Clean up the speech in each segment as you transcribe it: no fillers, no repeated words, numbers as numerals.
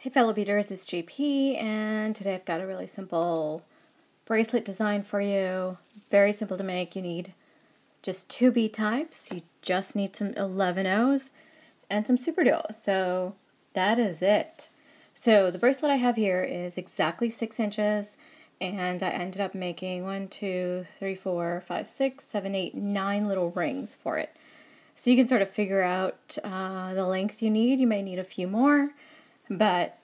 Hey fellow beaders, it's JP, and today I've got a really simple bracelet design for you. Very simple to make. You need just 2 bead types. You just need some 11/0s and some Superduos. So that is it. So the bracelet I have here is exactly 6 inches, and I ended up making 1, 2, 3, 4, 5, 6, 7, 8, 9 little rings for it. So you can sort of figure out the length you need. You may need a few more. But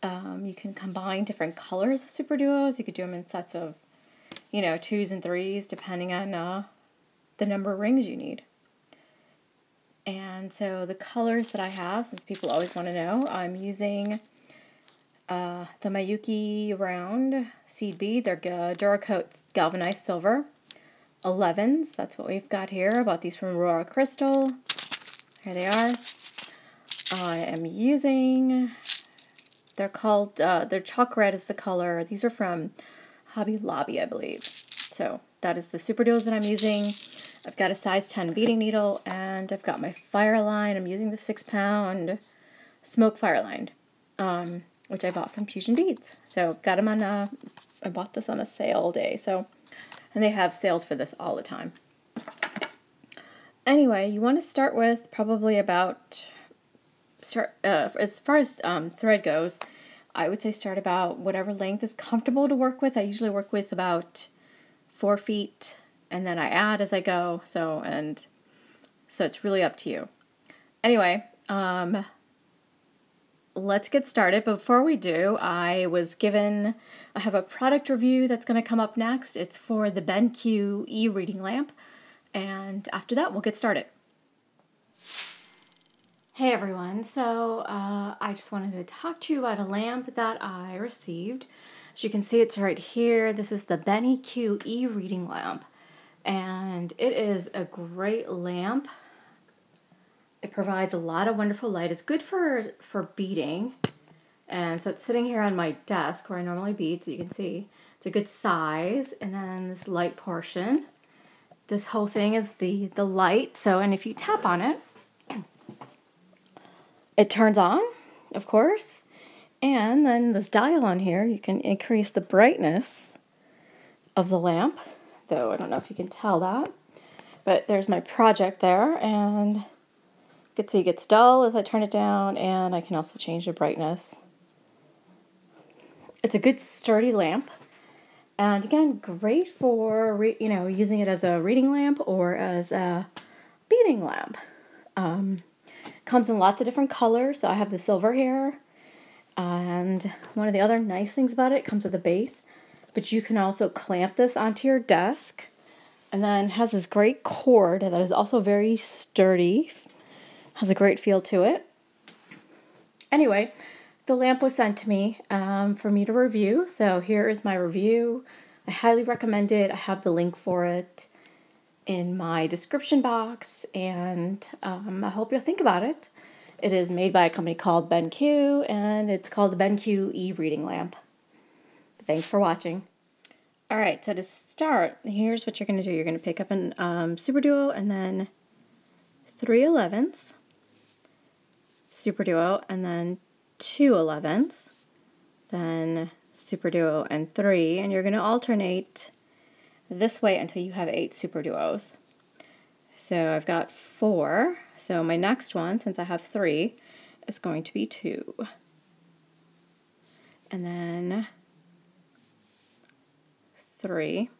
you can combine different colors of Superduos. You could do them in sets of, 2s and 3s, depending on the number of rings you need. And so the colors that I have, since people always want to know, I'm using the Miyuki round seed bead. They're Duracoat Galvanized Silver. 11s, that's what we've got here. I bought these from Aurora Crystal. Here they are. I am using... They're called, their chalk red is the color. These are from Hobby Lobby, I believe. So that is the Superduos that I'm using. I've got a size 10 beading needle, and I've got my Fireline. I'm using the 6-pound smoke Fireline, which I bought from Fusion Beads. So got them on, I bought this on a sale day. So, and they have sales for this all the time. Anyway, you want to start with probably about... as far as thread goes, I would say start about whatever length is comfortable to work with. I usually work with about 4 feet, and then I add as I go. So it's really up to you. Anyway, let's get started. But before we do, I have a product review that's going to come up next. It's for the BenQ e-reading lamp, and after that, we'll get started. Hey everyone, so I just wanted to talk to you about a lamp that I received. As you can see, it's right here. This is the BenQ e-reading lamp, and it is a great lamp. It provides a lot of wonderful light. It's good for beading, and so it's sitting here on my desk where I normally bead, so you can see it's a good size. And then this light portion, this whole thing is the light. So, and if you tap on it, it turns on, of course, and then this dial on here, you can increase the brightness of the lamp, though I don't know if you can tell that, but there's my project there, and you can see it gets dull as I turn it down, and I can also change the brightness. It's a good sturdy lamp, and again, great for, using it as a reading lamp or as a beading lamp. Comes in lots of different colors. So I have the silver here, and one of the other nice things about it comes with a base, but you can also clamp this onto your desk, and then has this great cord that is also very sturdy, has a great feel to it. Anyway, the lamp was sent to me for me to review, so here is my review. I highly recommend it. I have the link for it in my description box, and I hope you'll think about it. It is made by a company called BenQ, and it's called the BenQ e-reading lamp. Thanks for watching. Alright, so to start, here's what you're going to do. You're going to pick up an Superduo, and then 3 11s, Superduo, and then 2 11s, then Superduo and 3, and you're going to alternate this way until you have 8 Superduos. So I've got 4. So my next one, since I have 3, is going to be 2. And then 3.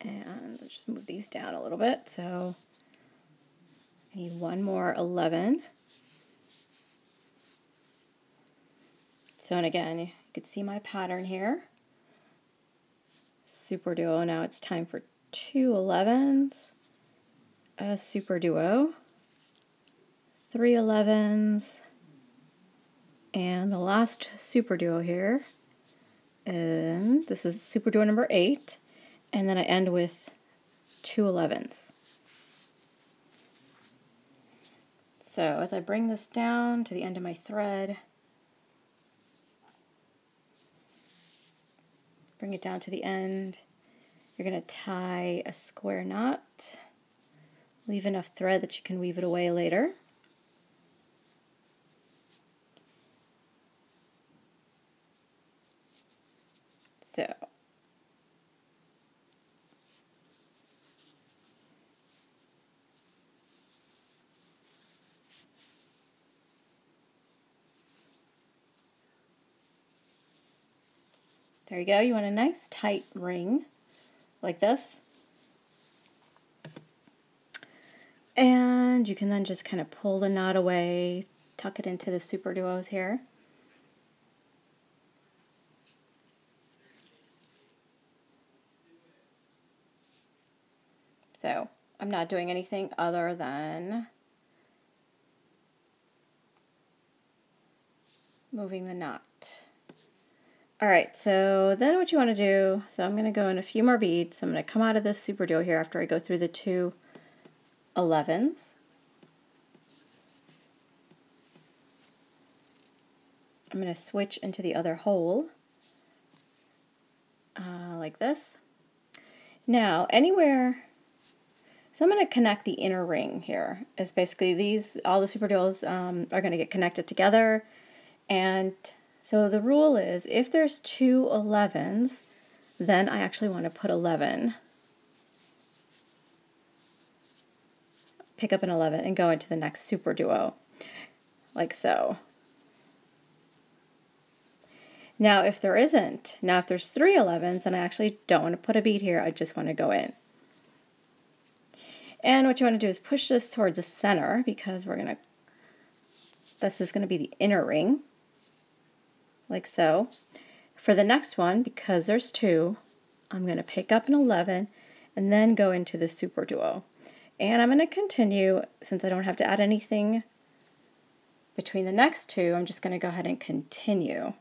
And let's just move these down a little bit. So I need one more 11. So, and again, you can see my pattern here. Superduo, now it's time for 2 11s, a Superduo, 3 11s, and the last Superduo here, and this is Superduo number 8, and then I end with 2 11s. So as I bring this down to the end of my thread, bring it down to the end, you're going to tie a square knot Leave enough thread that you can weave it away later. So there you go. You want a nice tight ring like this. And you can then just kind of pull the knot away, tuck it into the Superduos here. So I'm not doing anything other than moving the knot. All right, so then what you want to do, so I'm going to go in a few more beads. I'm going to come out of this Superduo here after I go through the 2 11s. I'm going to switch into the other hole like this. Now anywhere, so I'm going to connect the inner ring here. Is basically these, all the Superduos are going to get connected together, and so the rule is if there's 2 11s, then I actually want to put 11. Pick up an 11 and go into the next Superduo, like so. Now if there isn't, now if there's 3 11s and I actually don't want to put a bead here, I just want to go in. And what you want to do is push this towards the center, because we're going to, this is going to be the inner ring, like so. For the next one, because there's 2, I'm going to pick up an 11 and then go into the Superduo. And I'm going to continue, since I don't have to add anything between the next 2, I'm just going to go ahead and continue.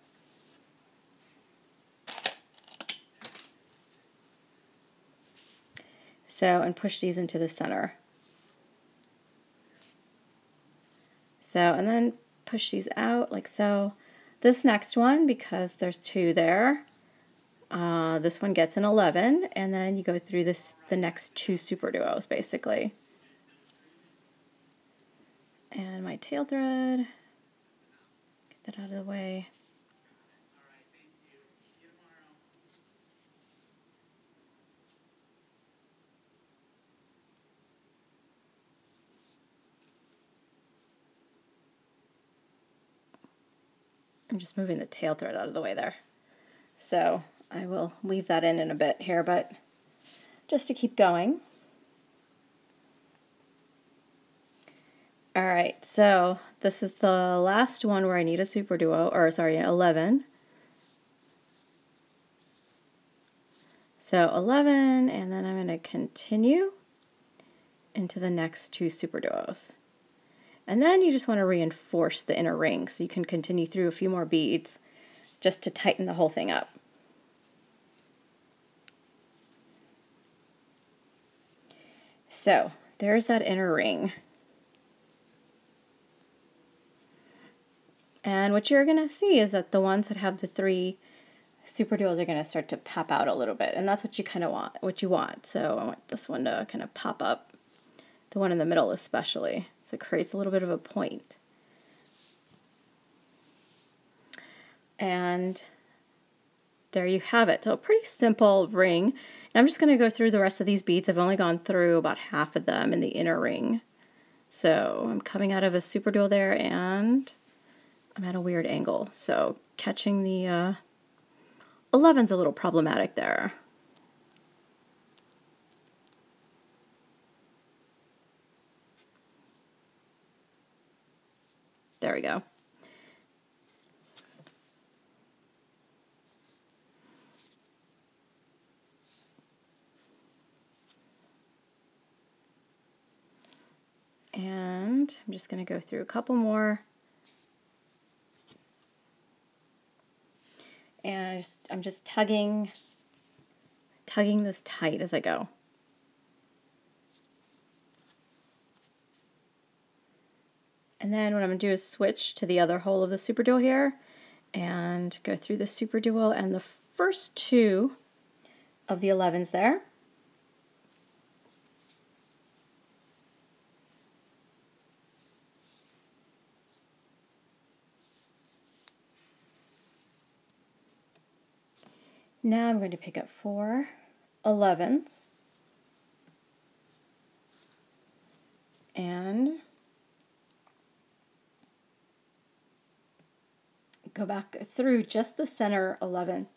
So, and push these into the center. So, and then push these out like so. This next one, because there's 2 there, this one gets an 11, and then you go through this, the next 2 Superduos basically. And my tail thread, get that out of the way. I'm just moving the tail thread out of the way there. So I will weave that in a bit here, but just to keep going. All right, so this is the last one where I need a Superduo, or sorry, an 11. So 11, and then I'm going to continue into the next 2 Superduos. And then you just want to reinforce the inner ring, so you can continue through a few more beads just to tighten the whole thing up. So there's that inner ring. And what you're going to see is that the ones that have the 3 Superduos are going to start to pop out a little bit, and that's what you kind of want, So I want this one to kind of pop up, the one in the middle especially, so it creates a little bit of a point. And there you have it. So a pretty simple ring. And I'm just going to go through the rest of these beads. I've only gone through about half of them in the inner ring. So I'm coming out of a Superduo there, and I'm at a weird angle. So catching the 11's a little problematic there. There we go. And I'm just going to go through a couple more. And I'm just tugging this tight as I go. And then what I'm going to do is switch to the other hole of the Superduo here and go through the Superduo and the first 2 of the 11s there. Now I'm going to pick up 4 11s and go back through just the center 11.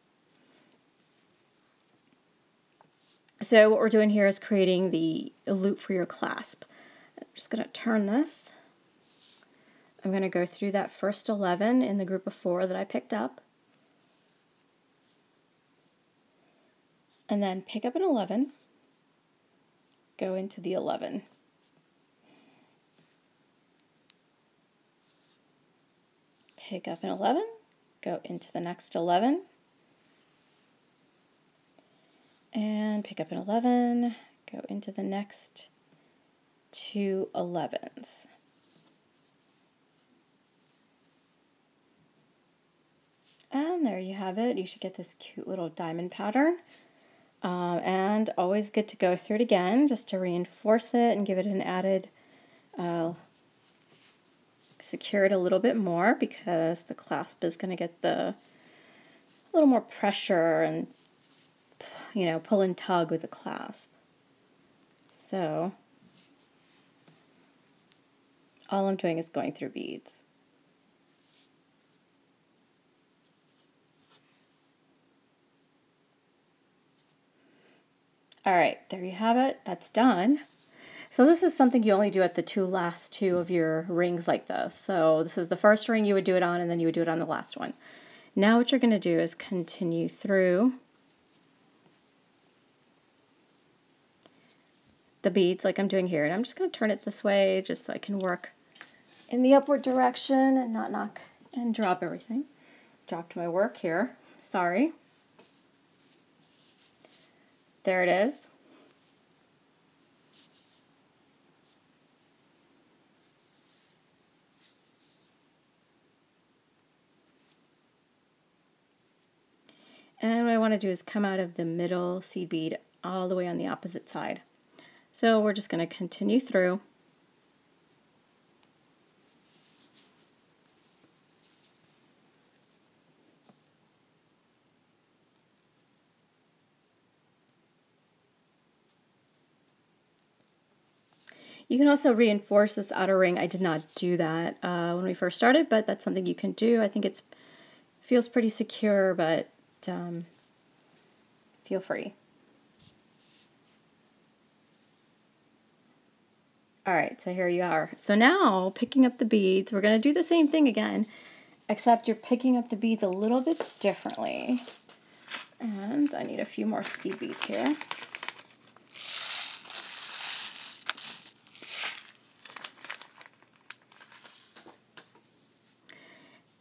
So what we're doing here is creating the loop for your clasp. I'm just going to turn this. I'm going to go through that first 11 in the group of 4 that I picked up. And then pick up an 11, go into the 11. Pick up an 11, go into the next 11. And pick up an 11, go into the next 2 11s. And there you have it. You should get this cute little diamond pattern. And always good to go through it again just to reinforce it and give it an added, secure it a little bit more, because the clasp is going to get a little more pressure and, you know, pull and tug with the clasp. So all I'm doing is going through beads. All right, there you have it. That's done. So this is something you only do at the last two of your rings like this. So this is the first ring you would do it on, and then you would do it on the last one. Now what you're going to do is continue through the beads like I'm doing here. And I'm just going to turn it this way just so I can work in the upward direction and not knock and drop everything. Dropped my work here. Sorry. There it is. And what I want to do is come out of the middle seed bead all the way on the opposite side. So we're just going to continue through. You can also reinforce this outer ring. I did not do that when we first started, but that's something you can do. I think it feels pretty secure, but feel free. All right, so here you are. So now, picking up the beads, we're going to do the same thing again, except you're picking up the beads a little bit differently. And I need a few more seed beads here.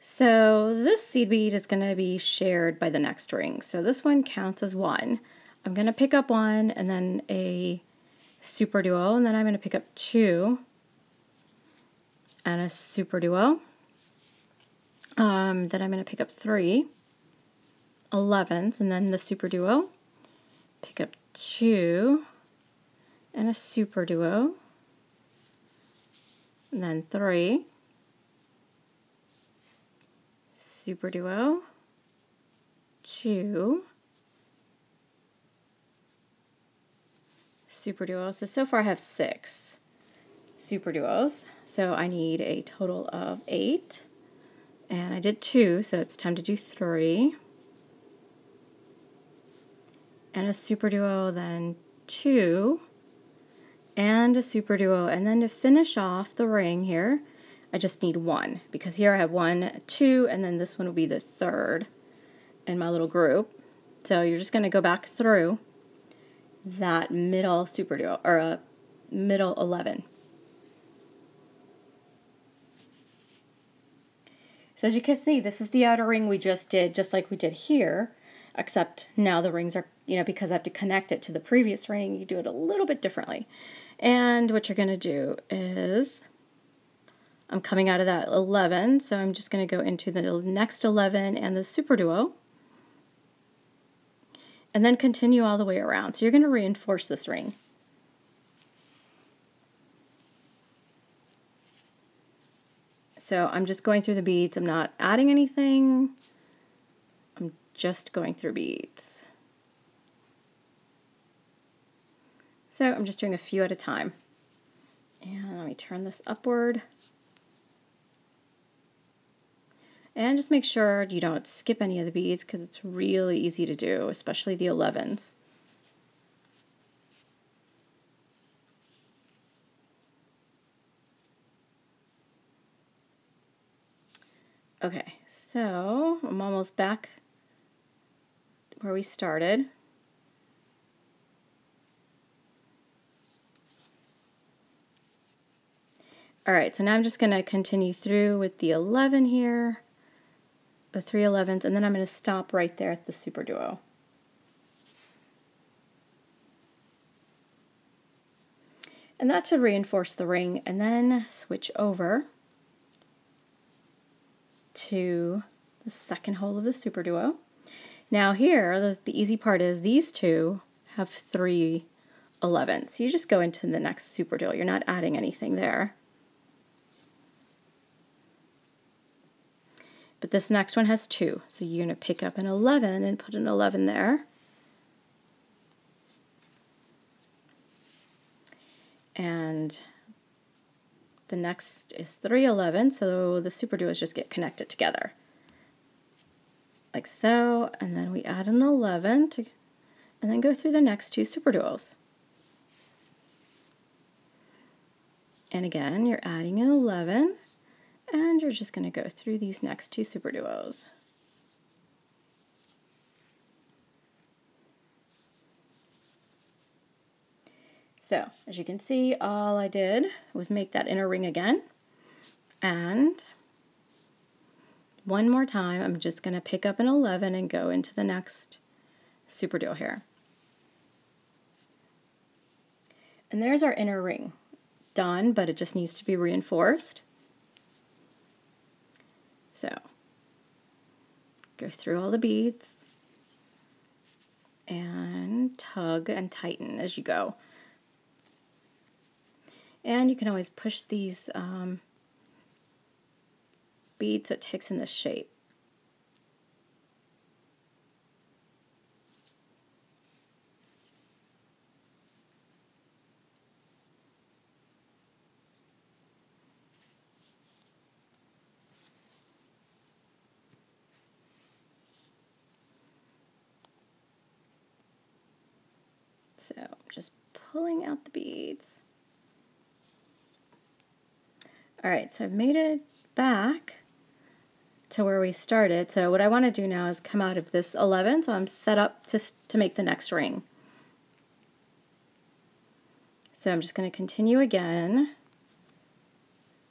So this seed bead is going to be shared by the next ring. So this one counts as 1. I'm going to pick up 1 and then a Superduo, and then I'm going to pick up 2 and a Superduo. Then I'm going to pick up 3 11s and then the Superduo. Pick up 2 and a Superduo, and then 3. Superduo, 2, Superduo. So far I have 6 Superduos. So I need a total of 8. And I did 2, so it's time to do 3. And a Superduo, then 2, and a Superduo. And then to finish off the ring here, I just need 1, because here I have 1, 2, and then this one will be the 3rd in my little group. So you're just going to go back through that middle Superduo, or middle 11. So as you can see, this is the outer ring we just did, just like we did here, except now the rings are, because I have to connect it to the previous ring, you do it a little bit differently. And what you're going to do is, I'm coming out of that 11, so I'm just going to go into the next 11 and the Superduo, and then continue all the way around. So you're going to reinforce this ring. So I'm just going through the beads. I'm not adding anything. I'm just going through beads. So I'm just doing a few at a time. And let me turn this upward. And just make sure you don't skip any of the beads because it's really easy to do, especially the 11s. Okay, so I'm almost back where we started. Alright, so now I'm just going to continue through with the 11 here, the 3 11s, and then I'm going to stop right there at the Superduo. And that should reinforce the ring, and then switch over to the second hole of the Superduo. Now here, the easy part is these two have 3 11s. So you just go into the next Superduo. You're not adding anything there. But this next one has 2. So you're going to pick up an 11 and put an 11 there. And the next is 3 11, so the Superduos just get connected together. Like so, and then we add an 11 to, and then go through the next 2 Superduos. And again, you're adding an 11, and you're just going to go through these next 2 Superduos. So, as you can see, all I did was make that inner ring again, and one more time, I'm just going to pick up an 11 and go into the next Superduo here. And there's our inner ring. Done, but it just needs to be reinforced. So, go through all the beads and tug and tighten as you go. And you can always push these beads so it takes in this shape. So I'm just pulling out the beads. Alright, so I've made it back to where we started. So what I want to do now is come out of this 11, so I'm set up to make the next ring. So I'm just going to continue again,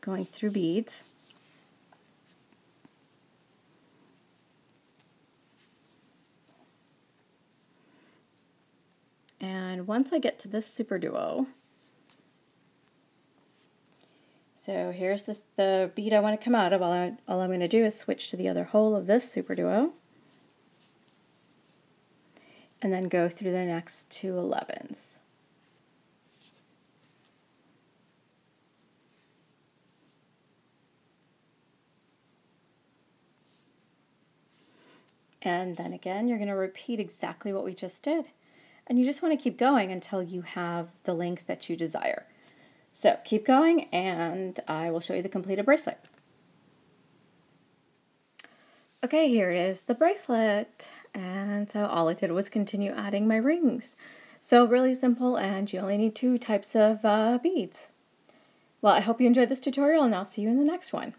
going through beads. And once I get to this Superduo, so here's the bead I want to come out of. All I'm going to do is switch to the other hole of this Superduo and then go through the next 2 11s. And then again, you're going to repeat exactly what we just did. And you just want to keep going until you have the length that you desire. So keep going, and I will show you the completed bracelet. Okay, here it is, the bracelet. And so all I did was continue adding my rings. So really simple, and you only need 2 types of beads. Well, I hope you enjoyed this tutorial, and I'll see you in the next one.